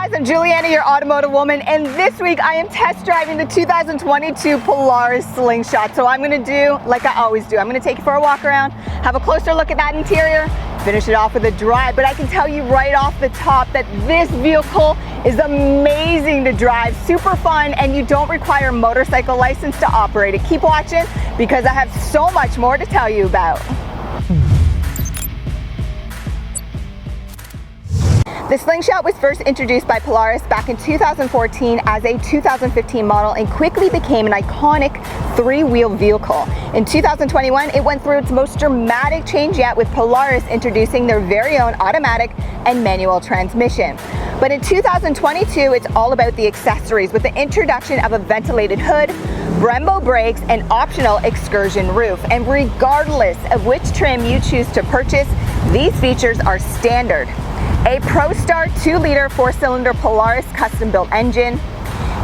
guys, I'm Juliana, your automotive woman, and this week I am test driving the 2022 Polaris Slingshot. So I'm gonna do like I always do. I'm gonna take you for a walk around, have a closer look at that interior, finish it off with a drive. But I can tell you right off the top that this vehicle is amazing to drive, super fun, and you don't require a motorcycle license to operate it. Keep watching because I have so much more to tell you about. The Slingshot was first introduced by Polaris back in 2014 as a 2015 model and quickly became an iconic three-wheel vehicle. In 2021, it went through its most dramatic change yet with Polaris introducing their very own automatic and manual transmission. But in 2022, it's all about the accessories with the introduction of a ventilated hood, Brembo brakes, and optional excursion roof. And regardless of which trim you choose to purchase, these features are standard. A ProStar 2-liter 4-cylinder Polaris custom-built engine,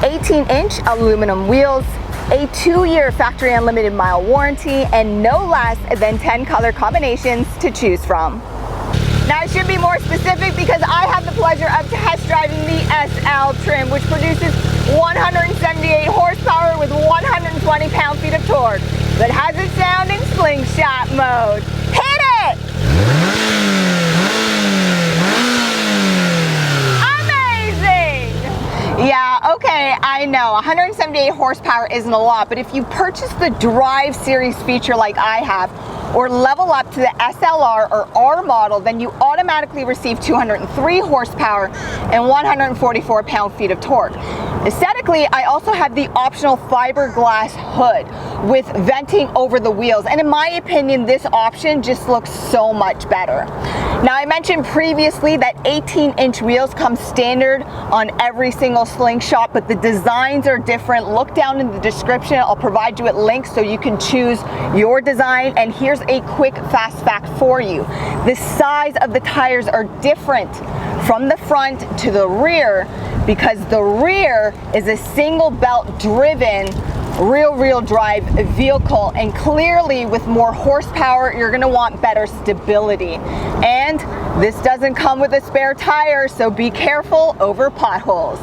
18-inch aluminum wheels, a 2-year factory unlimited mile warranty, and no less than 10 color combinations to choose from. Now I should be more specific because I have the pleasure of test driving the SL trim, which produces 178 horsepower with 120 pound-feet of torque, but has it sound in slingshot mode. Hit it! Yeah, okay, I know 178 horsepower isn't a lot, but if you purchase the Drive Series feature like I have, or level up to the SLR or R model, then you automatically receive 203 horsepower and 144 pound-feet of torque. Aesthetically, I also have the optional fiberglass hood with venting over the wheels, and in my opinion, this option just looks so much better. Now, I mentioned previously that 18-inch wheels come standard on every single Slingshot, but the designs are different. Look down in the description. I'll provide you with links so you can choose your design. And here's a quick fast fact for you. The size of the tires are different from the front to the rear because the rear is a single belt driven rear-wheel drive vehicle, and clearly with more horsepower you're going to want better stability, and this doesn't come with a spare tire, so be careful over potholes.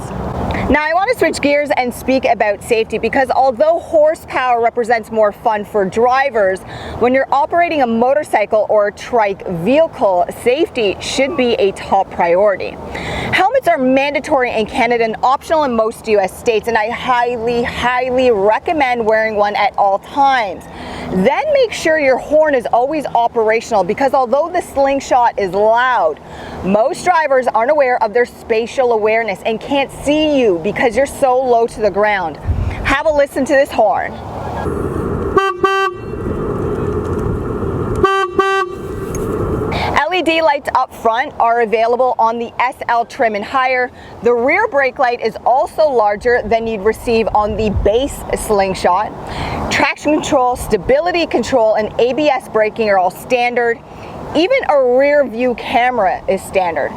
Now I want to switch gears and speak about safety because although horsepower represents more fun for drivers, when you're operating a motorcycle or a trike vehicle, safety should be a top priority. Helmets are mandatory in Canada and optional in most US states, and I highly recommend wearing one at all times. Then make sure your horn is always operational because although the Slingshot is loud, most drivers aren't aware of their spatial awareness and can't see you because you're so low to the ground. Have a listen to this horn. LED lights up front are available on the SL trim and higher. The rear brake light is also larger than you'd receive on the base Slingshot. Traction control, stability control, and ABS braking are all standard. Even a rear view camera is standard.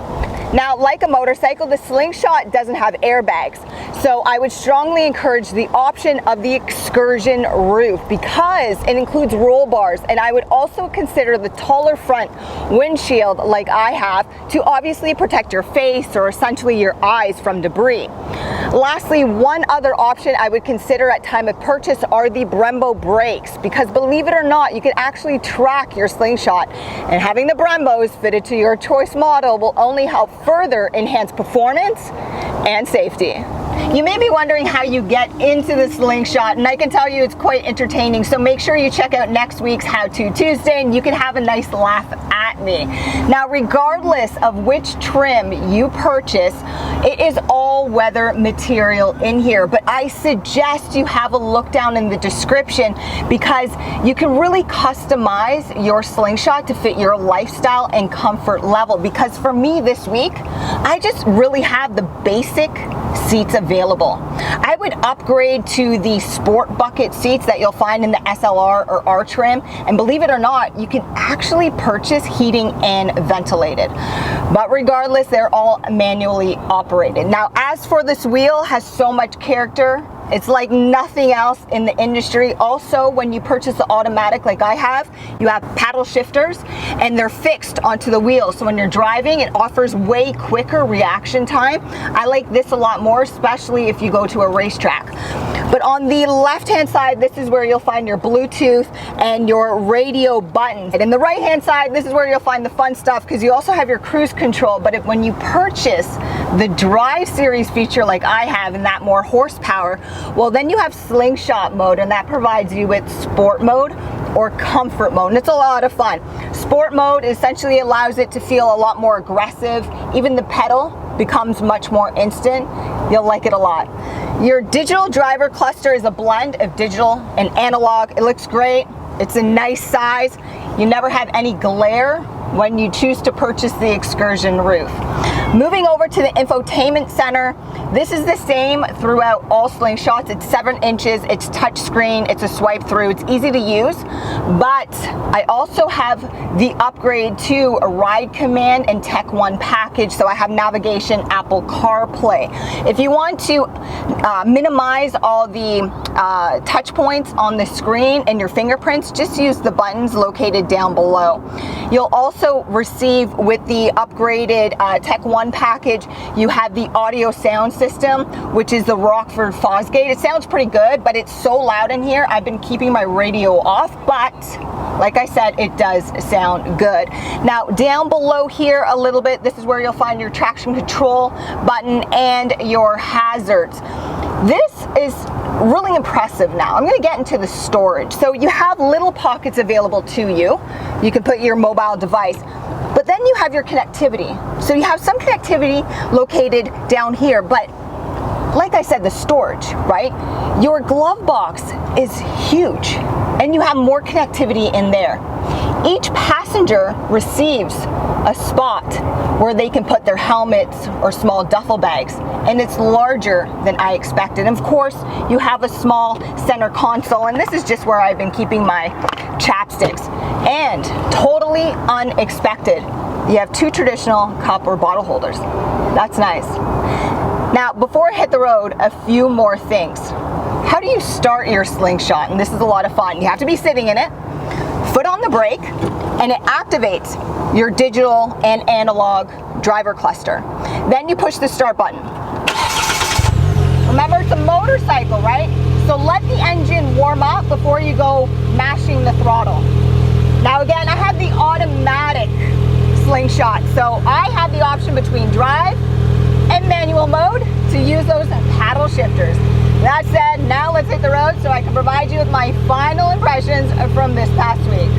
Now, like a motorcycle, the Slingshot doesn't have airbags, so I would strongly encourage the option of the excursion roof because it includes roll bars, and I would also consider the taller front windshield like I have to obviously protect your face or essentially your eyes from debris. Lastly, one other option I would consider at time of purchase are the Brembo brakes because believe it or not, you can actually track your Slingshot, and having the Brembos fitted to your choice model will only help further enhance performance and safety. You may be wondering how you get into the Slingshot, and I can tell you it's quite entertaining, so make sure you check out next week's How To Tuesday and you can have a nice laugh at me. Now, regardless of which trim you purchase, it is all-weather material in here, but I suggest you have a look down in the description because you can really customize your Slingshot to fit your lifestyle and comfort level, because for me this week, I just really have the basic seats available. I would upgrade to the sport bucket seats that you'll find in the SLR or R trim, and believe it or not, you can actually purchase heating and ventilated. But regardless, they're all manually operated. Now, as for this wheel, has so much character. It's like nothing else in the industry. Also, when you purchase the automatic like I have, you have paddle shifters and they're fixed onto the wheels. So when you're driving, it offers way quicker reaction time. I like this a lot more, especially if you go to a racetrack. But on the left-hand side, this is where you'll find your Bluetooth and your radio buttons. And in the right-hand side, this is where you'll find the fun stuff, because you also have your cruise control. But when you purchase the Drive Series feature like I have, and that more horsepower, well, then you have Slingshot mode, and that provides you with sport mode or comfort mode, and it's a lot of fun. Sport mode essentially allows it to feel a lot more aggressive. Even the pedal becomes much more instant. You'll like it a lot. Your digital driver cluster is a blend of digital and analog. It looks great. It's a nice size. You never have any glare when you choose to purchase the Excursion roof. Moving over to the infotainment center, this is the same throughout all Slingshots. It's 7 inches, it's touchscreen, it's a swipe through, it's easy to use, but I also have the upgrade to a Ride Command and Tech One package, so I have navigation, Apple CarPlay. If you want to minimize all the touch points on the screen and your fingerprints, just use the buttons located down below. You'll also receive, with the upgraded Tech One package, you have the audio sound system, which is the Rockford Fosgate. It sounds pretty good, but it's so loud in here. I've been keeping my radio off, but like I said, it does sound good. Now, down below here a little bit, this is where you'll find your traction control button and your hazards. This is really impressive. Now I'm going to get into the storage. So you have little pockets available to you. You can put your mobile device, but then you have your connectivity. So you have some connectivity located down here, but like I said, the storage, right? Your glove box is huge and you have more connectivity in there. Each passenger receives a spot where they can put their helmets or small duffel bags, and it's larger than I expected. And of course, you have a small center console, and this is just where I've been keeping my chapsticks. And totally unexpected, you have 2 traditional cup or bottle holders. That's nice. Now, before I hit the road, a few more things. How do you start your Slingshot? And this is a lot of fun. You have to be sitting in it, foot on the brake, and it activates your digital and analog driver cluster. Then you push the start button. Remember, it's a motorcycle, right? So let the engine warm up before you go mashing the throttle. Now again, I have the automatic Slingshot, so I have the option between drive and manual mode to use those paddle shifters. That said, now let's hit the road so I can provide you with my final impressions from this past week.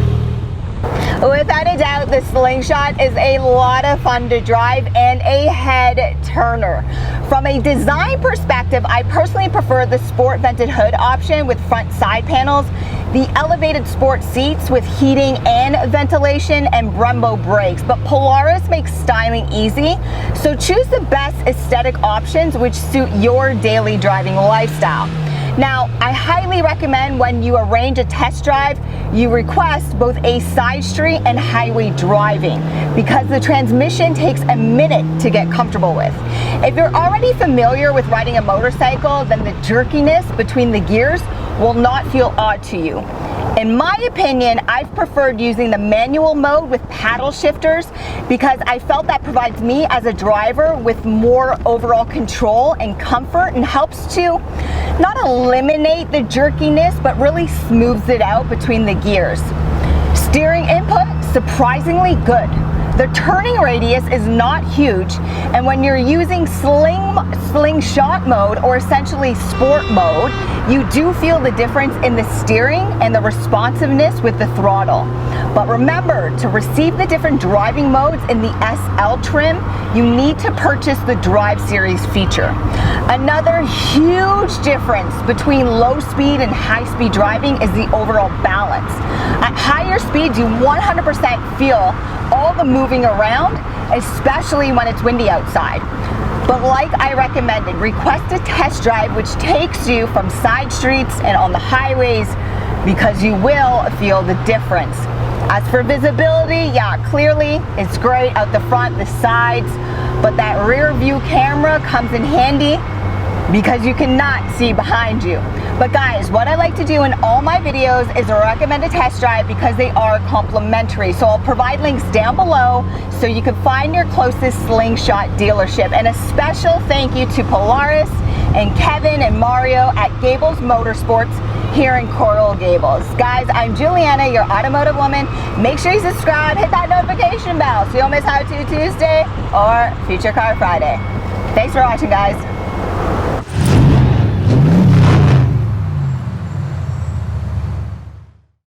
Without a doubt, the Slingshot is a lot of fun to drive and a head turner. From a design perspective, I personally prefer the sport vented hood option with front side panels, the elevated sport seats with heating and ventilation, and Brembo brakes. But Polaris makes styling easy, so choose the best aesthetic options which suit your daily driving lifestyle. Now, I highly recommend when you arrange a test drive, you request both a side street and highway driving, because the transmission takes a minute to get comfortable with. If you're already familiar with riding a motorcycle, then the jerkiness between the gears will not feel odd to you. In my opinion, I've preferred using the manual mode with paddle shifters because I felt that provides me as a driver with more overall control and comfort, and helps to not eliminate the jerkiness, but really smooths it out between the gears. Steering input, surprisingly good. The turning radius is not huge, and when you're using slingshot mode, or essentially sport mode, you do feel the difference in the steering and the responsiveness with the throttle. But remember, to receive the different driving modes in the SL trim, you need to purchase the Drive Series feature. Another huge difference between low speed and high speed driving is the overall balance. At higher speeds, you 100% feel all the moving around, especially when it's windy outside. But like I recommended, request a test drive which takes you from side streets and on the highways, because you will feel the difference. As for visibility, yeah, clearly it's great out the front, the sides, but that rear view camera comes in handy because you cannot see behind you. But guys, what I like to do in all my videos is recommend a test drive because they are complimentary. So I'll provide links down below so you can find your closest Slingshot dealership. And a special thank you to Polaris and Kevin and Mario at Gables Motorsports here in Coral Gables. Guys, I'm Juliana, your automotive woman. Make sure you subscribe, hit that notification bell so you don't miss How To Tuesday or Future Car Friday. Thanks for watching, guys.